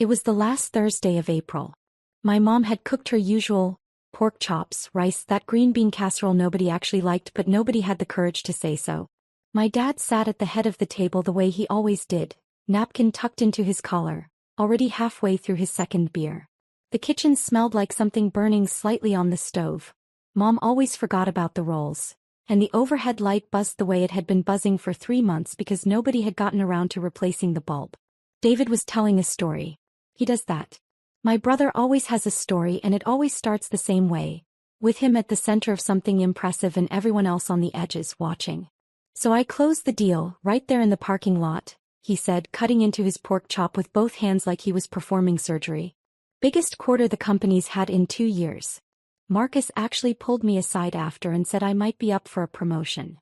It was the last Thursday of April. My mom had cooked her usual pork chops, rice, that green bean casserole nobody actually liked, but nobody had the courage to say so. My dad sat at the head of the table the way he always did, napkin tucked into his collar, already halfway through his second beer. The kitchen smelled like something burning slightly on the stove. Mom always forgot about the rolls, and the overhead light buzzed the way it had been buzzing for 3 months because nobody had gotten around to replacing the bulb. David was telling a story. He does that. My brother always has a story, and it always starts the same way, with him at the center of something impressive and everyone else on the edges watching. So I closed the deal right there in the parking lot, he said, cutting into his pork chop with both hands like he was performing surgery. Biggest quarter the company's had in 2 years. Marcus actually pulled me aside after and said I might be up for a promotion.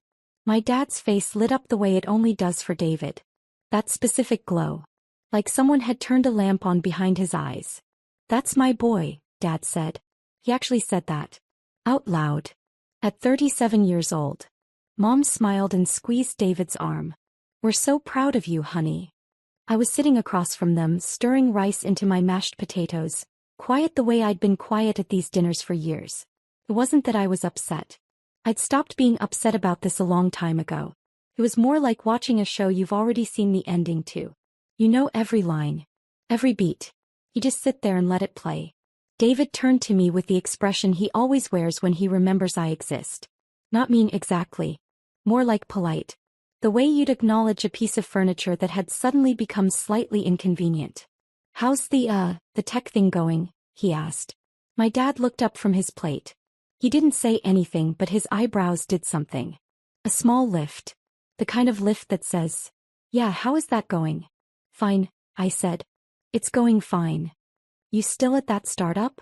My dad's face lit up the way it only does for David. That specific glow. Like someone had turned a lamp on behind his eyes. "That's my boy," Dad said. He actually said that. Out loud. At 37 years old. Mom smiled and squeezed David's arm. "We're so proud of you, honey." I was sitting across from them, stirring rice into my mashed potatoes, quiet the way I'd been quiet at these dinners for years. It wasn't that I was upset. I'd stopped being upset about this a long time ago. It was more like watching a show you've already seen the ending to. You know every line. Every beat. You just sit there and let it play. David turned to me with the expression he always wears when he remembers I exist. Not mean exactly. More like polite. The way you'd acknowledge a piece of furniture that had suddenly become slightly inconvenient. "How's the tech thing going?" he asked. My dad looked up from his plate. He didn't say anything, but his eyebrows did something. A small lift. The kind of lift that says, "Yeah, how is that going?" "Fine," I said. "It's going fine." "You still at that startup?"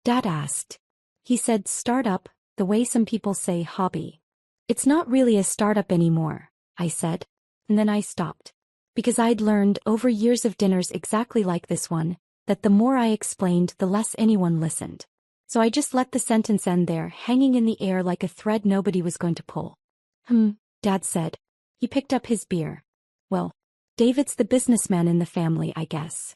Dad asked. He said startup, the way some people say hobby. "It's not really a startup anymore," I said. And then I stopped. Because I'd learned over years of dinners exactly like this one, that the more I explained, the less anyone listened. So I just let the sentence end there, hanging in the air like a thread nobody was going to pull. Dad said. He picked up his beer. "Well, David's the businessman in the family, I guess."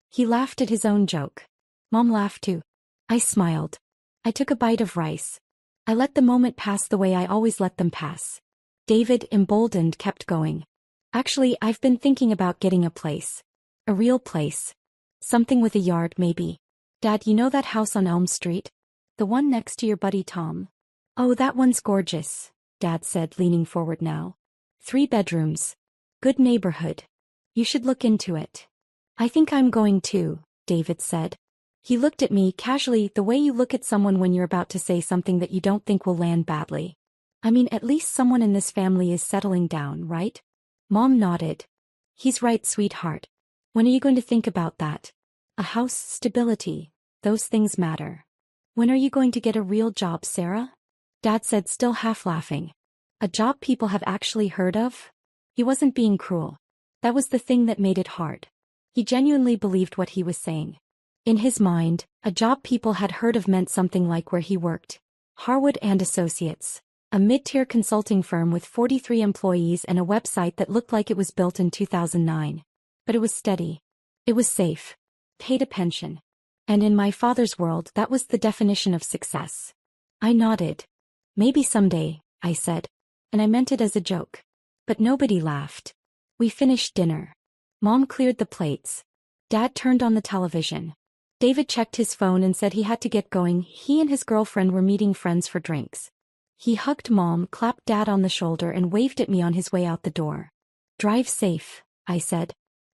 He laughed at his own joke. Mom laughed too. I smiled. I took a bite of rice. I let the moment pass the way I always let them pass. David, emboldened, kept going. "Actually, I've been thinking about getting a place. A real place. Something with a yard, maybe. Dad, you know that house on Elm Street? The one next to your buddy Tom?" "Oh, that one's gorgeous," Dad said, leaning forward now. 3 bedrooms. Good neighborhood. You should look into it." "I think I'm going to," David said. He looked at me casually, the way you look at someone when you're about to say something that you don't think will land badly. "I mean, at least someone in this family is settling down, right?" Mom nodded. "He's right, sweetheart. When are you going to think about that? A house, stability, those things matter. When are you going to get a real job, Sarah?" Dad said, still half laughing. "A job people have actually heard of?" He wasn't being cruel. That was the thing that made it hard. He genuinely believed what he was saying. In his mind, a job people had heard of meant something like where he worked. Harwood and Associates. A mid-tier consulting firm with 43 employees and a website that looked like it was built in 2009. But it was steady. It was safe. Paid a pension. And in my father's world, that was the definition of success. I nodded. "Maybe someday," I said. And I meant it as a joke. But nobody laughed. We finished dinner. Mom cleared the plates. Dad turned on the television. David checked his phone and said he had to get going. He and his girlfriend were meeting friends for drinks. He hugged Mom, clapped Dad on the shoulder and waved at me on his way out the door. "Drive safe," I said.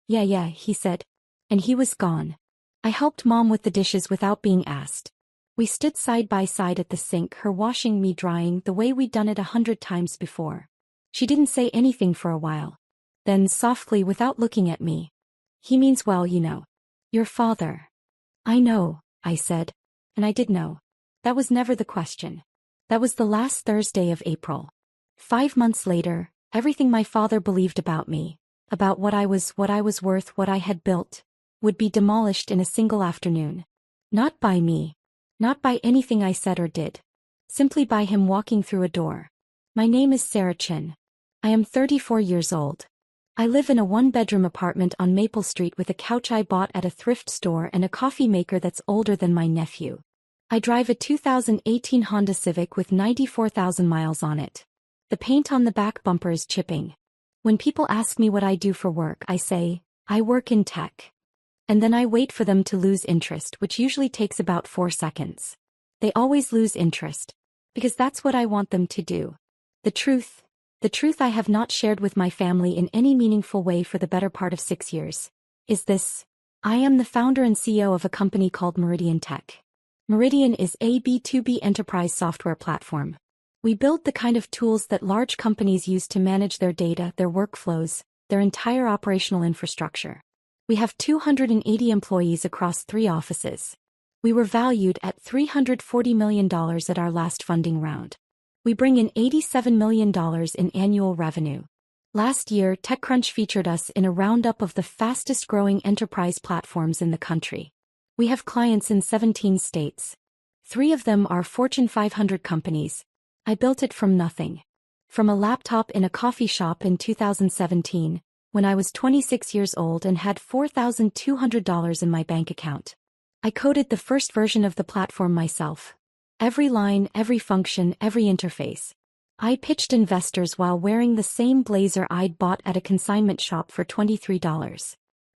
Yeah, he said. And he was gone. I helped Mom with the dishes without being asked. We stood side by side at the sink, her washing, me drying, the way we'd done it 100 times before. She didn't say anything for a while. Then softly, without looking at me, "He means well, you know. Your father." "I know," I said. And I did know. That was never the question. That was the last Thursday of April. 5 months later, everything my father believed about me, about what I was worth, what I had built, would be demolished in a single afternoon. Not by me. Not by anything I said or did. Simply by him walking through a door. "My name is Sarah Chin. I am 34 years old. I live in a one-bedroom apartment on Maple Street with a couch I bought at a thrift store and a coffee maker that's older than my nephew. I drive a 2018 Honda Civic with 94,000 miles on it. The paint on the back bumper is chipping. When people ask me what I do for work, I say, I work in tech. And then I wait for them to lose interest, which usually takes about 4 seconds. They always lose interest. Because that's what I want them to do. The truth I have not shared with my family in any meaningful way for the better part of 6 years, is this. I am the founder and CEO of a company called Meridian Tech. Meridian is a B2B enterprise software platform. We build the kind of tools that large companies use to manage their data, their workflows, their entire operational infrastructure. We have 280 employees across 3 offices. We were valued at $340 million at our last funding round. We bring in $87 million in annual revenue. Last year, TechCrunch featured us in a roundup of the fastest-growing enterprise platforms in the country. We have clients in 17 states. 3 of them are Fortune 500 companies. I built it from nothing. From a laptop in a coffee shop in 2017, when I was 26 years old and had $4,200 in my bank account. I coded the first version of the platform myself. Every line, every function, every interface. I pitched investors while wearing the same blazer I'd bought at a consignment shop for $23.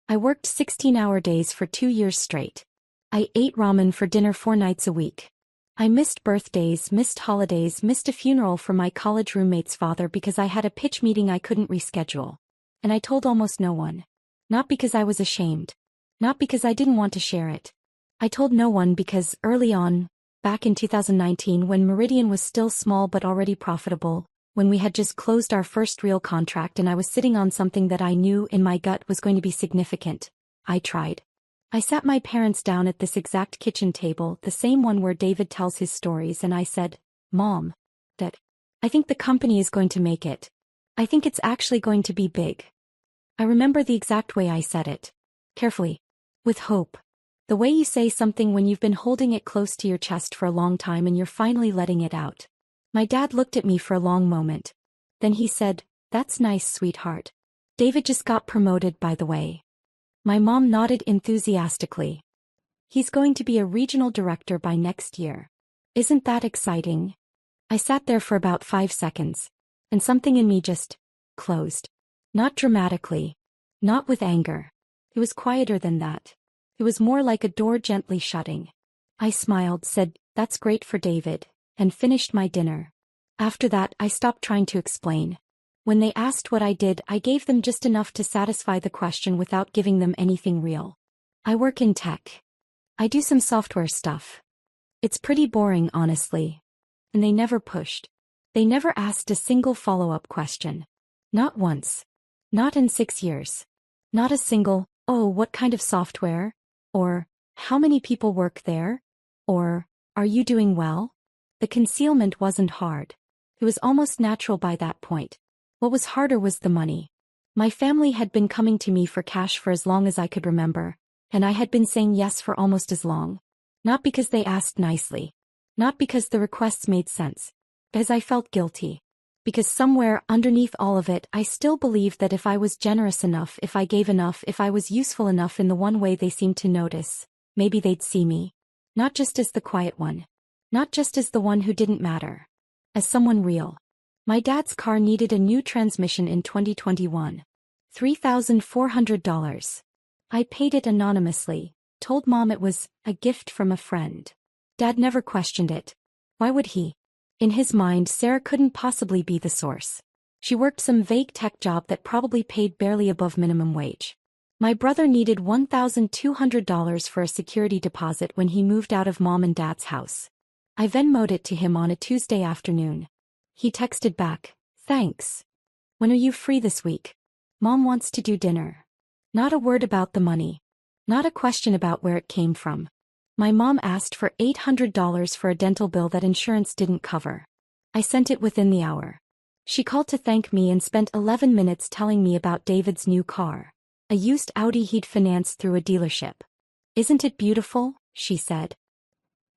I worked 16-hour days for 2 years straight. I ate ramen for dinner 4 nights a week. I missed birthdays, missed holidays, missed a funeral for my college roommate's father because I had a pitch meeting I couldn't reschedule. And I told almost no one. Not because I was ashamed. Not because I didn't want to share it. I told no one because early on, back in 2019 when Meridian was still small but already profitable, when we had just closed our first real contract and I was sitting on something that I knew in my gut was going to be significant, I tried. I sat my parents down at this exact kitchen table, the same one where David tells his stories, and I said, Mom, Dad, I think the company is going to make it. I think it's actually going to be big. I remember the exact way I said it. Carefully. With hope. The way you say something when you've been holding it close to your chest for a long time and you're finally letting it out. My dad looked at me for a long moment. Then he said, That's nice, sweetheart. David just got promoted, by the way. My mom nodded enthusiastically. He's going to be a regional director by next year. Isn't that exciting? I sat there for about 5 seconds. And something in me just closed. Not dramatically. Not with anger. It was quieter than that. It was more like a door gently shutting. I smiled, said, That's great for David, and finished my dinner. After that, I stopped trying to explain. When they asked what I did, I gave them just enough to satisfy the question without giving them anything real. I work in tech. I do some software stuff. It's pretty boring, honestly. And they never pushed. They never asked a single follow-up question. Not once. Not in 6 years. Not a single, oh, what kind of software? Or, how many people work there? Or, are you doing well? The concealment wasn't hard. It was almost natural by that point. What was harder was the money. My family had been coming to me for cash for as long as I could remember, and I had been saying yes for almost as long. Not because they asked nicely. Not because the requests made sense. Because I felt guilty. Because somewhere underneath all of it I still believed that if I was generous enough, if I gave enough, if I was useful enough in the one way they seemed to notice, maybe they'd see me. Not just as the quiet one. Not just as the one who didn't matter. As someone real. My dad's car needed a new transmission in 2021. $3,400. I paid it anonymously, told Mom it was a gift from a friend. Dad never questioned it. Why would he? In his mind, Sarah couldn't possibly be the source. She worked some vague tech job that probably paid barely above minimum wage. My brother needed $1,200 for a security deposit when he moved out of Mom and Dad's house. I Venmo'd it to him on a Tuesday afternoon. He texted back, Thanks. When are you free this week? Mom wants to do dinner. Not a word about the money. Not a question about where it came from. My mom asked for $800 for a dental bill that insurance didn't cover. I sent it within the hour. She called to thank me and spent 11 minutes telling me about David's new car. A used Audi he'd financed through a dealership. Isn't it beautiful? She said.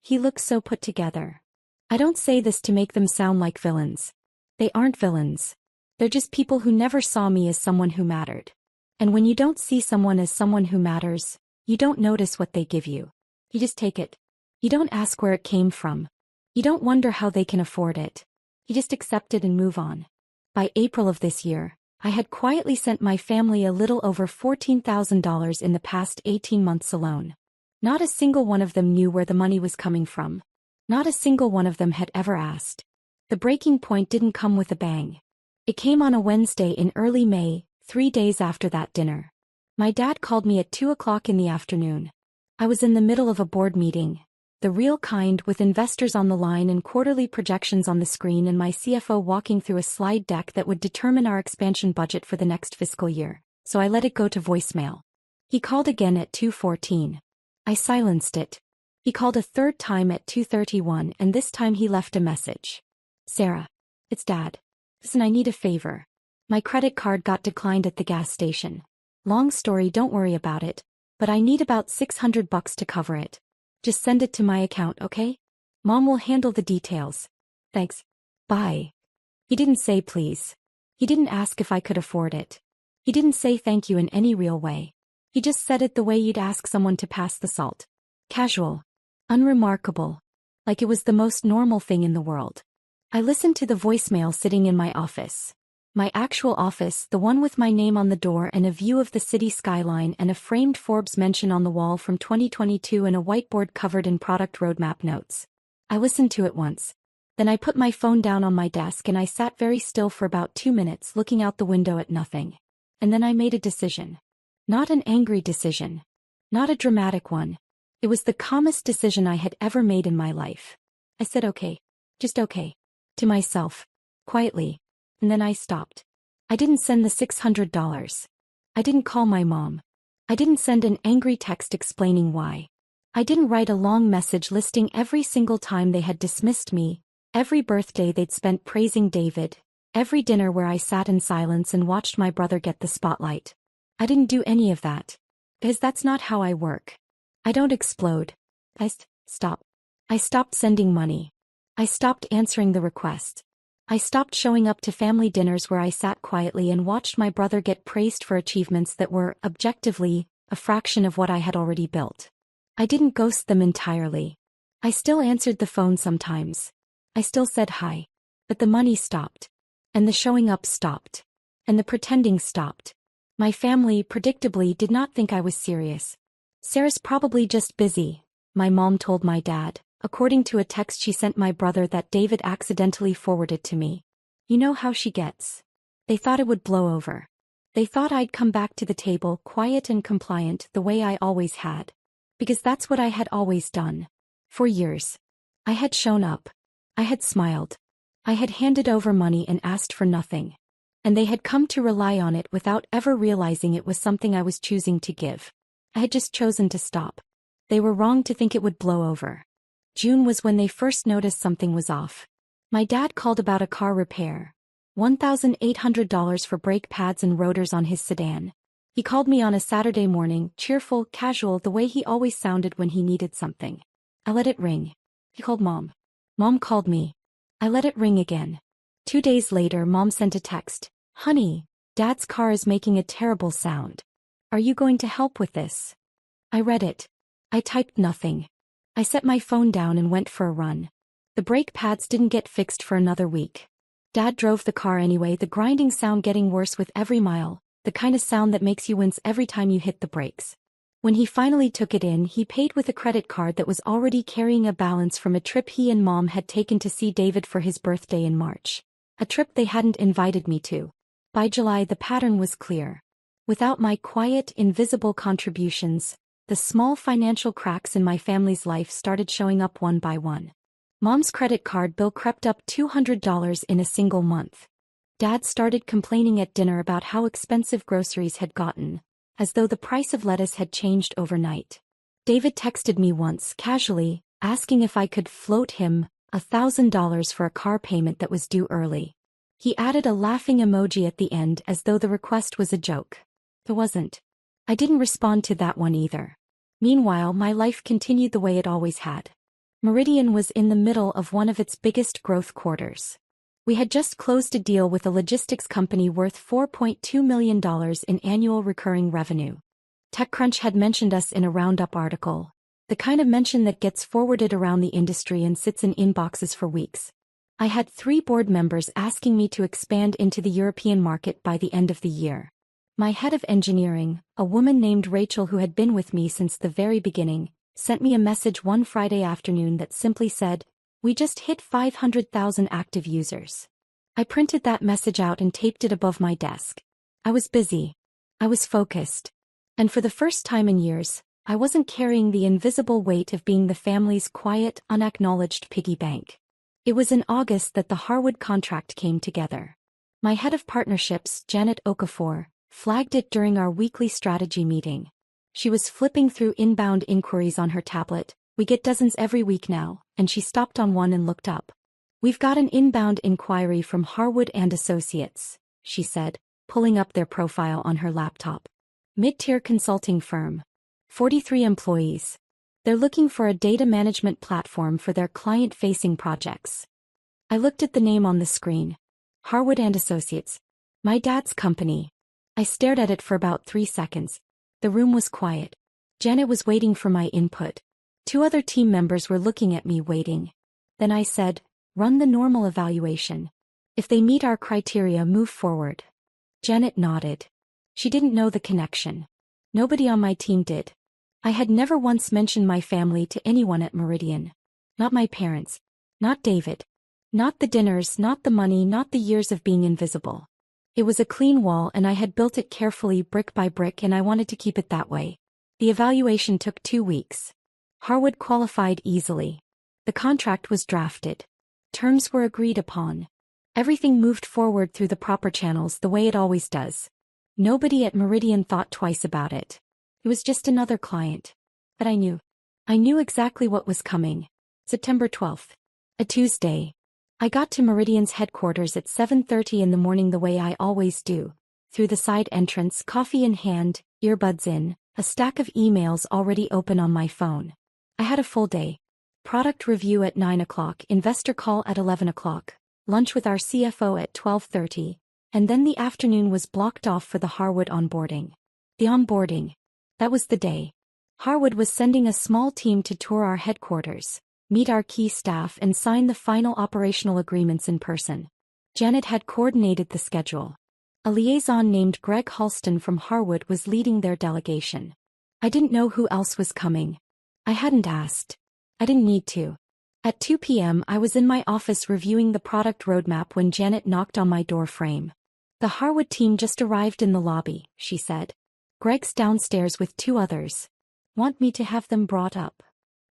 He looks so put together. I don't say this to make them sound like villains. They aren't villains. They're just people who never saw me as someone who mattered. And when you don't see someone as someone who matters, you don't notice what they give you. You just take it. You don't ask where it came from. You don't wonder how they can afford it. You just accept it and move on. By April of this year, I had quietly sent my family a little over $14,000 in the past 18 months alone. Not a single one of them knew where the money was coming from. Not a single one of them had ever asked. The breaking point didn't come with a bang. It came on a Wednesday in early May, 3 days after that dinner. My dad called me at 2 o'clock in the afternoon. I was in the middle of a board meeting. The real kind, with investors on the line and quarterly projections on the screen, and my CFO walking through a slide deck that would determine our expansion budget for the next fiscal year. So I let it go to voicemail. He called again at 2:14. I silenced it. He called a third time at 2:31, and this time he left a message. Sarah. It's Dad. Listen, I need a favor. My credit card got declined at the gas station. Long story, don't worry about it, but I need about $600 to cover it. Just send it to my account, okay? Mom will handle the details. Thanks. Bye. He didn't say please. He didn't ask if I could afford it. He didn't say thank you in any real way. He just said it the way you'd ask someone to pass the salt. Casual. Unremarkable. Like it was the most normal thing in the world. I listened to the voicemail sitting in my office. My actual office, the one with my name on the door and a view of the city skyline and a framed Forbes mention on the wall from 2022 and a whiteboard covered in product roadmap notes. I listened to it once. Then I put my phone down on my desk and I sat very still for about 2 minutes looking out the window at nothing. And then I made a decision. Not an angry decision. Not a dramatic one. It was the calmest decision I had ever made in my life. I said okay. Just okay. To myself. Quietly. And then I stopped. I didn't send the $600. I didn't call my mom. I didn't send an angry text explaining why. I didn't write a long message listing every single time they had dismissed me, every birthday they'd spent praising David, every dinner where I sat in silence and watched my brother get the spotlight. I didn't do any of that. Because that's not how I work. I don't explode. Stop. I stopped sending money. I stopped answering the request. I stopped showing up to family dinners where I sat quietly and watched my brother get praised for achievements that were, objectively, a fraction of what I had already built. I didn't ghost them entirely. I still answered the phone sometimes. I still said hi. But the money stopped. And the showing up stopped. And the pretending stopped. My family, predictably, did not think I was serious. Sarah's probably just busy, my mom told my dad, according to a text she sent my brother that David accidentally forwarded to me. You know how she gets. They thought it would blow over. They thought I'd come back to the table quiet and compliant the way I always had. Because that's what I had always done. For years. I had shown up. I had smiled. I had handed over money and asked for nothing. And they had come to rely on it without ever realizing it was something I was choosing to give. I had just chosen to stop. They were wrong to think it would blow over. June was when they first noticed something was off. My dad called about a car repair. $1,800 for brake pads and rotors on his sedan. He called me on a Saturday morning, cheerful, casual, the way he always sounded when he needed something. I let it ring. He called Mom. Mom called me. I let it ring again. 2 days later, Mom sent a text. Honey, Dad's car is making a terrible sound. Are you going to help with this? I read it. I typed nothing. I set my phone down and went for a run. The brake pads didn't get fixed for another week. Dad drove the car anyway, the grinding sound getting worse with every mile, the kind of sound that makes you wince every time you hit the brakes. When he finally took it in, he paid with a credit card that was already carrying a balance from a trip he and Mom had taken to see David for his birthday in March. A trip they hadn't invited me to. By July, the pattern was clear. Without my quiet, invisible contributions, the small financial cracks in my family's life started showing up one by one. Mom's credit card bill crept up $200 in a single month. Dad started complaining at dinner about how expensive groceries had gotten, as though the price of lettuce had changed overnight. David texted me once, casually, asking if I could float him $1,000 for a car payment that was due early. He added a laughing emoji at the end as though the request was a joke. It wasn't. I didn't respond to that one either. Meanwhile, my life continued the way it always had. Meridian was in the middle of one of its biggest growth quarters. We had just closed a deal with a logistics company worth $4.2 million in annual recurring revenue. TechCrunch had mentioned us in a roundup article, the kind of mention that gets forwarded around the industry and sits in inboxes for weeks. I had 3 board members asking me to expand into the European market by the end of the year. My head of engineering, a woman named Rachel who had been with me since the very beginning, sent me a message one Friday afternoon that simply said, "We just hit 500,000 active users." I printed that message out and taped it above my desk. I was busy. I was focused. And for the first time in years, I wasn't carrying the invisible weight of being the family's quiet, unacknowledged piggy bank. It was in August that the Harwood contract came together. My head of partnerships, Janet Okafor, flagged it during our weekly strategy meeting. She was flipping through inbound inquiries on her tablet. "We get dozens every week now," and she stopped on one and looked up. "We've got an inbound inquiry from Harwood and Associates," she said, pulling up their profile on her laptop. "Mid-tier consulting firm. 43 employees. They're looking for a data management platform for their client-facing projects." I looked at the name on the screen. Harwood and Associates. My dad's company. I stared at it for about 3 seconds. The room was quiet. Janet was waiting for my input. 2 other team members were looking at me waiting. Then I said, "Run the normal evaluation. If they meet our criteria, move forward." Janet nodded. She didn't know the connection. Nobody on my team did. I had never once mentioned my family to anyone at Meridian. Not my parents. Not David. Not the dinners, not the money, not the years of being invisible. It was a clean wall and I had built it carefully brick by brick and I wanted to keep it that way. The evaluation took 2 weeks. Harwood qualified easily. The contract was drafted. Terms were agreed upon. Everything moved forward through the proper channels the way it always does. Nobody at Meridian thought twice about it. It was just another client. But I knew. I knew exactly what was coming. September 12th. A Tuesday. I got to Meridian's headquarters at 7:30 in the morning the way I always do. Through the side entrance, coffee in hand, earbuds in, a stack of emails already open on my phone. I had a full day. Product review at 9 o'clock, investor call at 11 o'clock, lunch with our CFO at 12:30, and then the afternoon was blocked off for the Harwood onboarding. The onboarding. That was the day. Harwood was sending a small team to tour our headquarters, meet our key staff and sign the final operational agreements in person. Janet had coordinated the schedule. A liaison named Greg Halston from Harwood was leading their delegation. I didn't know who else was coming. I hadn't asked. I didn't need to. At 2 p.m. I was in my office reviewing the product roadmap when Janet knocked on my door frame. "The Harwood team just arrived in the lobby," she said. "Greg's downstairs with 2 others. Want me to have them brought up?"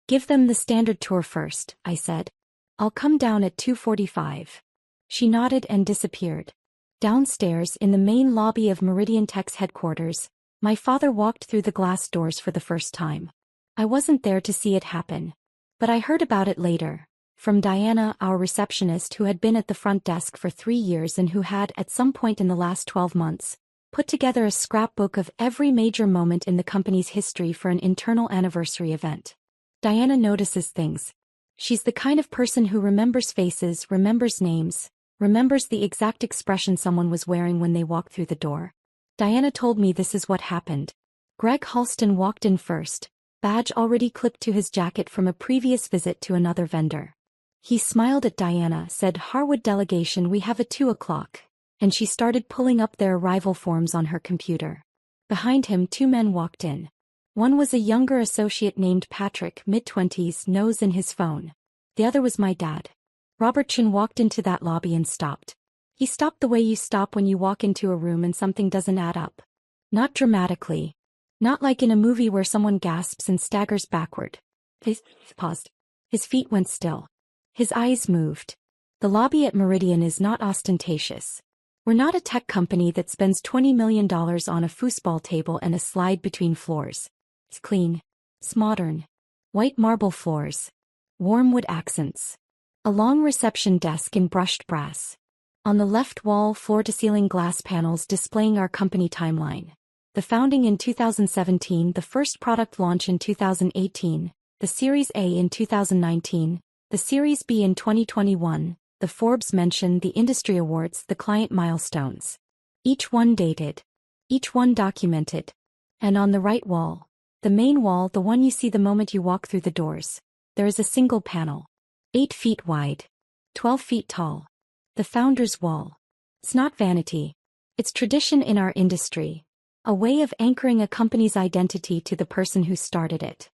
"Give them the standard tour first," I said. "I'll come down at 2:45. She nodded and disappeared. Downstairs in the main lobby of Meridian Tech's headquarters, my father walked through the glass doors for the first time. I wasn't there to see it happen. But I heard about it later, from Diana, our receptionist who had been at the front desk for 3 years and who had, at some point in the last 12 months, put together a scrapbook of every major moment in the company's history for an internal anniversary event. Diana notices things. She's the kind of person who remembers faces, remembers names, remembers the exact expression someone was wearing when they walked through the door. Diana told me this is what happened. Greg Halston walked in first, badge already clipped to his jacket from a previous visit to another vendor. He smiled at Diana, said, "Harwood delegation, we have a 2 o'clock," and she started pulling up their arrival forms on her computer. Behind him 2 men walked in. One was a younger associate named Patrick, mid-20s, nose in his phone. The other was my dad. Robert Chin walked into that lobby and stopped. He stopped the way you stop when you walk into a room and something doesn't add up. Not dramatically. Not like in a movie where someone gasps and staggers backward. He paused. His feet went still. His eyes moved. The lobby at Meridian is not ostentatious. We're not a tech company that spends $20 million on a foosball table and a slide between floors. It's clean. It's modern. White marble floors. Warm wood accents. A long reception desk in brushed brass. On the left wall, floor-to-ceiling glass panels displaying our company timeline. The founding in 2017, the first product launch in 2018, the Series A in 2019, the Series B in 2021, the Forbes mention, the industry awards, the client milestones. Each one dated. Each one documented. And on the right wall, the main wall, the one you see the moment you walk through the doors, there is a single panel. 8 feet wide. 12 feet tall. The founder's wall. It's not vanity. It's tradition in our industry. A way of anchoring a company's identity to the person who started it.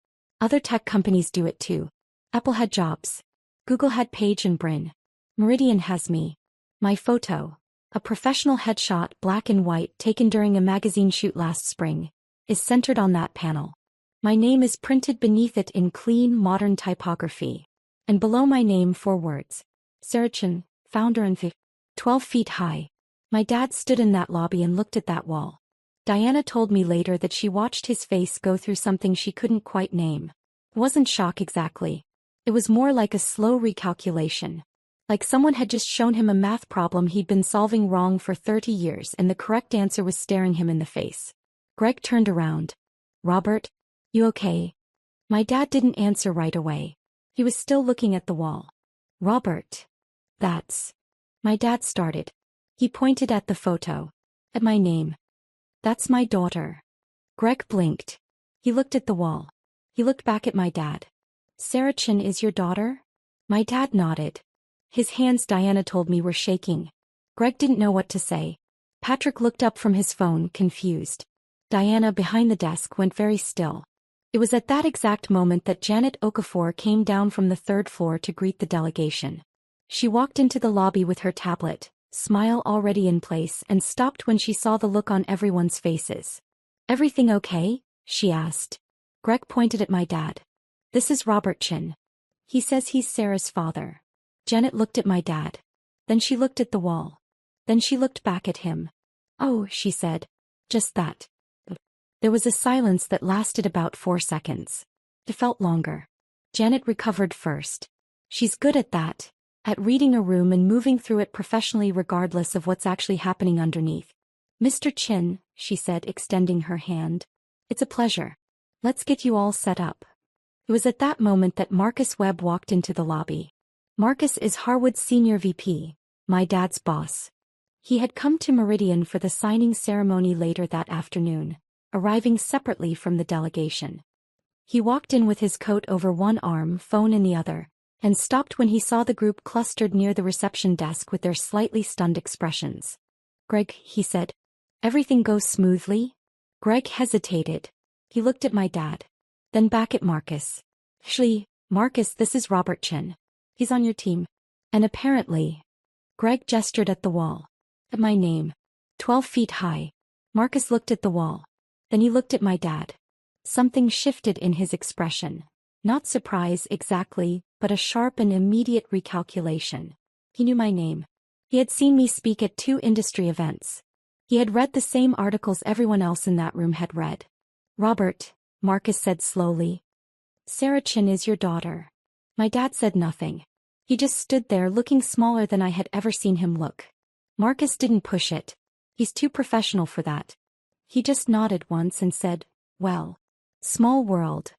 Other tech companies do it too. Apple had Jobs. Google had Page and Brin. Meridian has me. My photo, a professional headshot, black and white, taken during a magazine shoot last spring, is centered on that panel. My name is printed beneath it in clean, modern typography. And below my name 4 words. Sarah Chen, founder and 12 feet high. My dad stood in that lobby and looked at that wall. Diana told me later that she watched his face go through something she couldn't quite name. It wasn't shock exactly. It was more like a slow recalculation. Like someone had just shown him a math problem he'd been solving wrong for 30 years and the correct answer was staring him in the face. Greg turned around. Robert? You okay? My dad didn't answer right away. He was still looking at the wall. Robert. That's. My dad started. He pointed at the photo. At my name. That's my daughter. Greg blinked. He looked at the wall. He looked back at my dad. Sarah Chen is your daughter? My dad nodded. His hands, Diana told me, were shaking. Greg didn't know what to say. Patrick looked up from his phone, confused. Diana, behind the desk, went very still. It was at that exact moment that Janet Okafor came down from the 3rd floor to greet the delegation. She walked into the lobby with her tablet, smile already in place, and stopped when she saw the look on everyone's faces. Everything okay? She asked. Greg pointed at my dad. This is Robert Chen. He says he's Sarah's father. Janet looked at my dad. Then she looked at the wall. Then she looked back at him. Oh, she said. Just that. There was a silence that lasted about 4 seconds. It felt longer. Janet recovered first. She's good at that. At reading a room and moving through it professionally regardless of what's actually happening underneath. Mr. Chin, she said, extending her hand. It's a pleasure. Let's get you all set up. It was at that moment that Marcus Webb walked into the lobby. Marcus is Harwood's senior VP, my dad's boss. He had come to Meridian for the signing ceremony later that afternoon, arriving separately from the delegation. He walked in with his coat over one arm, phone in the other, and stopped when he saw the group clustered near the reception desk with their slightly stunned expressions. Greg, he said. Everything goes smoothly? Greg hesitated. He looked at my dad. Then back at Marcus. Actually, Marcus, this is Robert Chen. He's on your team. And apparently. Greg gestured at the wall. At my name. 12 feet high. Marcus looked at the wall. Then he looked at my dad. Something shifted in his expression. Not surprise exactly, but a sharp and immediate recalculation. He knew my name. He had seen me speak at 2 industry events. He had read the same articles everyone else in that room had read. Robert, Marcus said slowly. Sarah Chen is your daughter. My dad said nothing. He just stood there looking smaller than I had ever seen him look. Marcus didn't push it. He's too professional for that. He just nodded once and said, well, small world.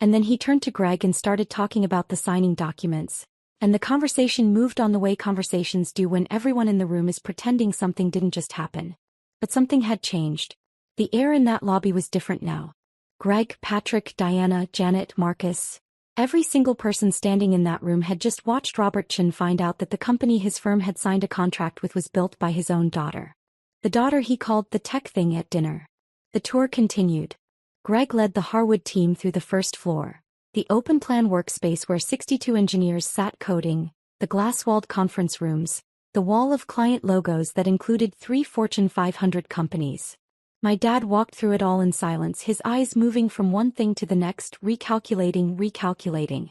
And then he turned to Greg and started talking about the signing documents. And the conversation moved on the way conversations do when everyone in the room is pretending something didn't just happen. But something had changed. The air in that lobby was different now. Greg, Patrick, Diana, Janet, Marcus. Every single person standing in that room had just watched Robert Chen find out that the company his firm had signed a contract with was built by his own daughter. The daughter he called the tech thing at dinner. The tour continued. Greg led the Harwood team through the 1st floor, the open plan workspace where 62 engineers sat coding, the glass-walled conference rooms, the wall of client logos that included 3 Fortune 500 companies. My dad walked through it all in silence, his eyes moving from one thing to the next, recalculating.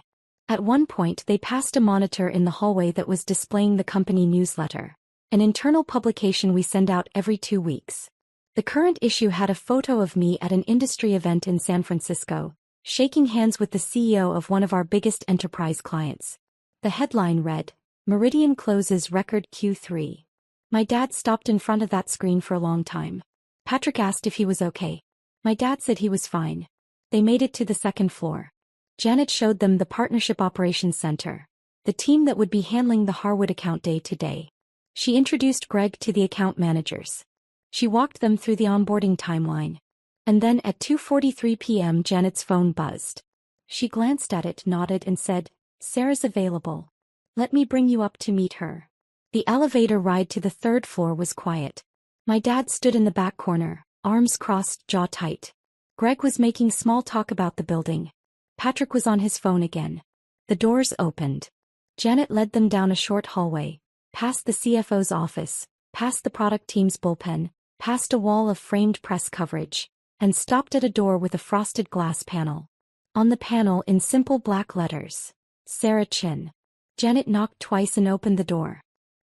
At one point they passed a monitor in the hallway that was displaying the company newsletter, an internal publication we send out every 2 weeks. The current issue had a photo of me at an industry event in San Francisco, shaking hands with the CEO of one of our biggest enterprise clients. The headline read, Meridian closes record Q3. My dad stopped in front of that screen for a long time. Patrick asked if he was okay. My dad said he was fine. They made it to the 2nd floor. Janet showed them the Partnership Operations Center. the team that would be handling the Harwood account day to day. She introduced Greg to the account managers. She walked them through the onboarding timeline. And then at 2:43 p.m. Janet's phone buzzed. She glanced at it, nodded and said, "Sarah's available. Let me bring you up to meet her." The elevator ride to the third floor was quiet. My dad stood in the back corner, arms crossed, jaw tight. Greg was making small talk about the building. Patrick was on his phone again. The doors opened. Janet led them down a short hallway, past the CFO's office, past the product team's bullpen, past a wall of framed press coverage, and stopped at a door with a frosted glass panel. On the panel in simple black letters, Sarah Chin. Janet knocked twice and opened the door.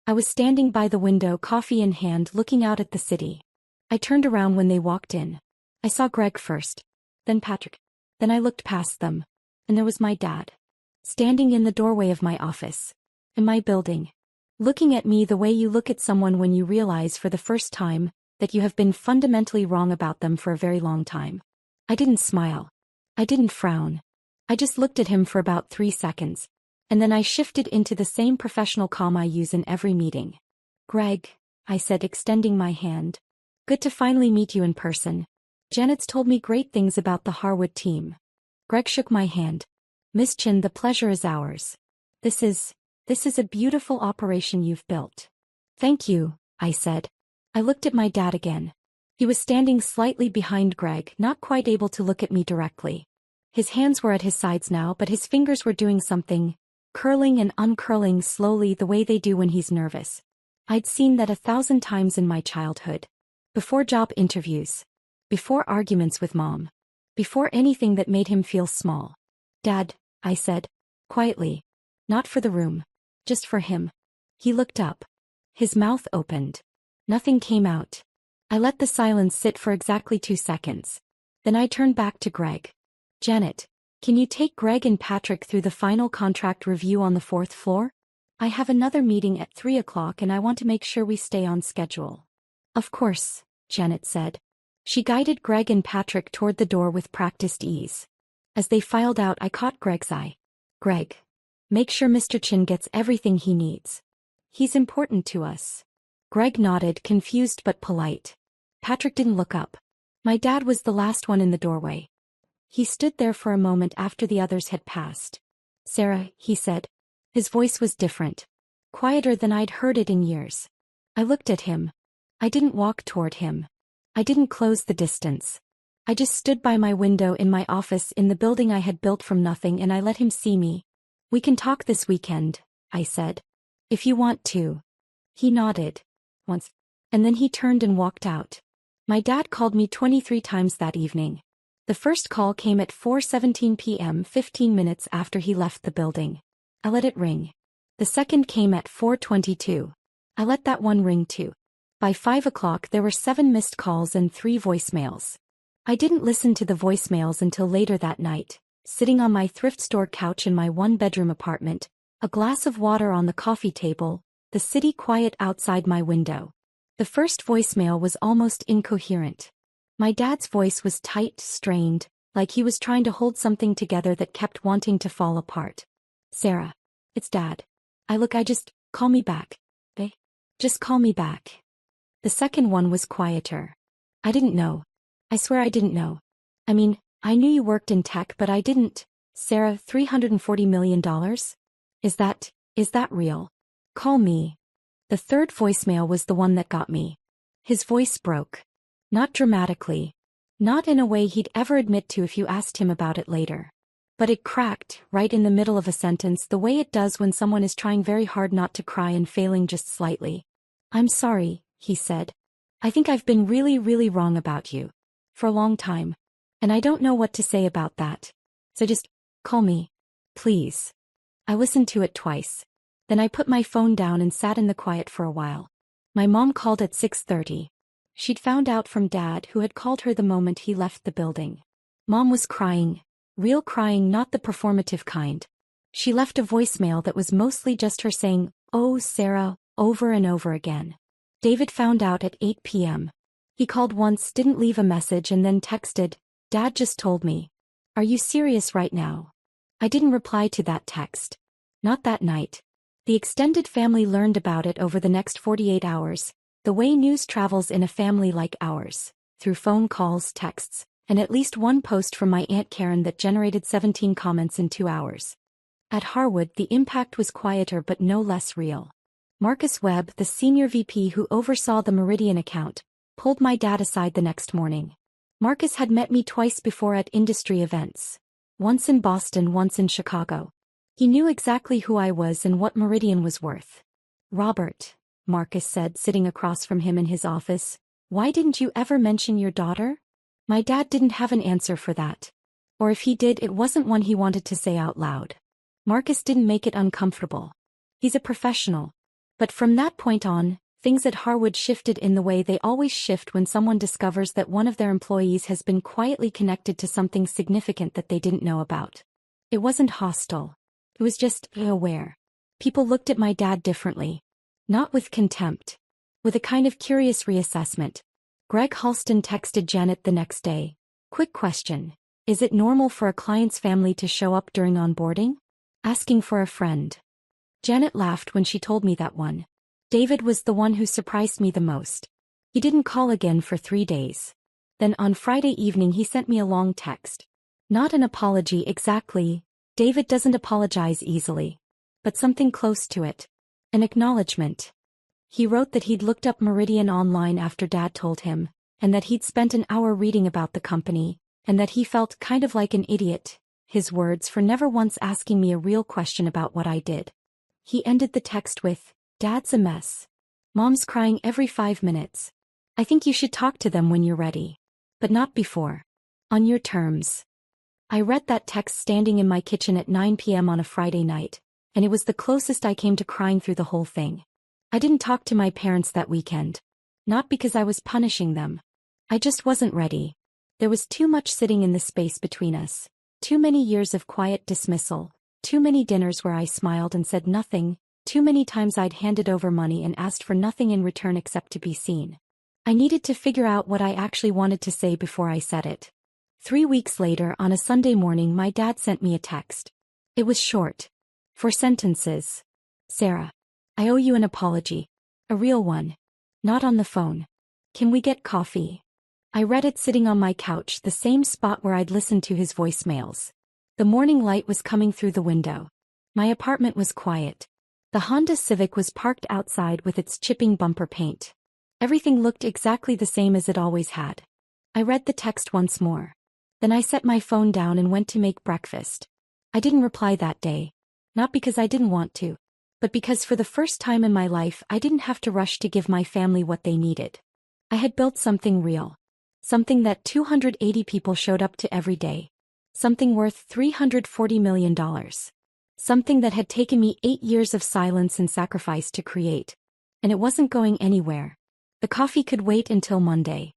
I was standing by the window, coffee in hand, looking out at the city. I turned around when they walked in. I saw Greg first, then Patrick. Then I looked past them, and there was my dad, standing in the doorway of my office, in my building, looking at me the way you look at someone when you realize for the first time that you have been fundamentally wrong about them for a very long time. I didn't smile. I didn't frown. I just looked at him for about 3 seconds, and then I shifted into the same professional calm I use in every meeting. "Greg," I said, extending my hand. "Good to finally meet you in person. Janet's told me great things about the Harwood team." Greg shook my hand. "Miss Chin, the pleasure is ours. This is a beautiful operation you've built." "Thank you," I said. I looked at my dad again. He was standing slightly behind Greg, not quite able to look at me directly. His hands were at his sides now, but his fingers were doing something, curling and uncurling slowly the way they do when he's nervous. I'd seen that 1,000 times in my childhood. Before job interviews. Before arguments with Mom. Before anything that made him feel small. "Dad," I said, quietly. Not for the room. Just for him. He looked up. His mouth opened. Nothing came out. I let the silence sit for exactly 2 seconds. Then I turned back to Greg. "Janet, can you take Greg and Patrick through the final contract review on the 4th floor? I have another meeting at 3 o'clock and I want to make sure we stay on schedule." "Of course," Janet said. She guided Greg and Patrick toward the door with practiced ease. As they filed out, I caught Greg's eye. "Greg, make sure Mr. Chin gets everything he needs. He's important to us." Greg nodded, confused but polite. Patrick didn't look up. My dad was the last one in the doorway. He stood there for a moment after the others had passed. "Sarah," he said. His voice was different. Quieter than I'd heard it in years. I looked at him. I didn't walk toward him. I didn't close the distance. I just stood by my window in my office in the building I had built from nothing, and I let him see me. "We can talk this weekend," I said. "If you want to." He nodded. Once. And then he turned and walked out. My dad called me 23 times that evening. The first call came at 4:17 p.m., 15 minutes after he left the building. I let it ring. The second came at 4:22. I let that one ring too. By 5 o'clock there were 7 missed calls and 3 voicemails. I didn't listen to the voicemails until later that night, sitting on my thrift store couch in my 1-bedroom apartment, a glass of water on the coffee table, the city quiet outside my window. The first voicemail was almost incoherent. My dad's voice was tight, strained, like he was trying to hold something together that kept wanting to fall apart. "Sarah, it's Dad. Call me back. Okay? Just call me back." The second one was quieter. "I didn't know. I swear I didn't know. I mean, I knew you worked in tech, but I didn't. Sarah, $340 million? Is that real? Call me." The third voicemail was the one that got me. His voice broke. Not dramatically. Not in a way he'd ever admit to if you asked him about it later. But it cracked, right in the middle of a sentence, the way it does when someone is trying very hard not to cry and failing just slightly. "I'm sorry," he said. "I think I've been really, really wrong about you. For a long time. And I don't know what to say about that. So just call me. Please." I listened to it twice. Then I put my phone down and sat in the quiet for a while. My mom called at 6:30. She'd found out from Dad, who had called her the moment he left the building. Mom was crying. Real crying, not the performative kind. She left a voicemail that was mostly just her saying, "Oh, Sarah," over and over again. David found out at 8 p.m. He called once, didn't leave a message, and then texted, "Dad just told me. Are you serious right now?" I didn't reply to that text. Not that night. The extended family learned about it over the next 48 hours, the way news travels in a family like ours, through phone calls, texts, and at least one post from my Aunt Karen that generated 17 comments in 2 hours. At Harwood, the impact was quieter but no less real. Marcus Webb, the senior VP who oversaw the Meridian account, pulled my dad aside the next morning. Marcus had met me twice before at industry events. Once in Boston, once in Chicago. He knew exactly who I was and what Meridian was worth. "Robert," Marcus said, sitting across from him in his office, "why didn't you ever mention your daughter?" My dad didn't have an answer for that. Or if he did, it wasn't one he wanted to say out loud. Marcus didn't make it uncomfortable. He's a professional. But from that point on, things at Harwood shifted in the way they always shift when someone discovers that one of their employees has been quietly connected to something significant that they didn't know about. It wasn't hostile. It was just aware. People looked at my dad differently. Not with contempt. With a kind of curious reassessment. Greg Halston texted Janet the next day. "Quick question. Is it normal for a client's family to show up during onboarding? Asking for a friend." Janet laughed when she told me that one. David was the one who surprised me the most. He didn't call again for 3 days. Then on Friday evening he sent me a long text. Not an apology exactly. David doesn't apologize easily. But something close to it. An acknowledgement. He wrote that he'd looked up Meridian online after Dad told him, and that he'd spent an hour reading about the company, and that he felt kind of like an idiot, his words, for never once asking me a real question about what I did. He ended the text with, "Dad's a mess. Mom's crying every 5 minutes. I think you should talk to them when you're ready. But not before. On your terms." I read that text standing in my kitchen at 9 p.m. on a Friday night, and it was the closest I came to crying through the whole thing. I didn't talk to my parents that weekend. Not because I was punishing them. I just wasn't ready. There was too much sitting in the space between us. Too many years of quiet dismissal. Too many dinners where I smiled and said nothing. Too many times I'd handed over money and asked for nothing in return except to be seen. I needed to figure out what I actually wanted to say before I said it. 3 weeks later, on a Sunday morning, my dad sent me a text. It was short. 4 sentences. "Sarah, I owe you an apology. A real one. Not on the phone. Can we get coffee?" I read it sitting on my couch, the same spot where I'd listened to his voicemails. The morning light was coming through the window. My apartment was quiet. The Honda Civic was parked outside with its chipping bumper paint. Everything looked exactly the same as it always had. I read the text once more. Then I set my phone down and went to make breakfast. I didn't reply that day. Not because I didn't want to, but because for the first time in my life I didn't have to rush to give my family what they needed. I had built something real. Something that 280 people showed up to every day. Something worth $340 million. Something that had taken me 8 years of silence and sacrifice to create. And it wasn't going anywhere. The coffee could wait until Monday.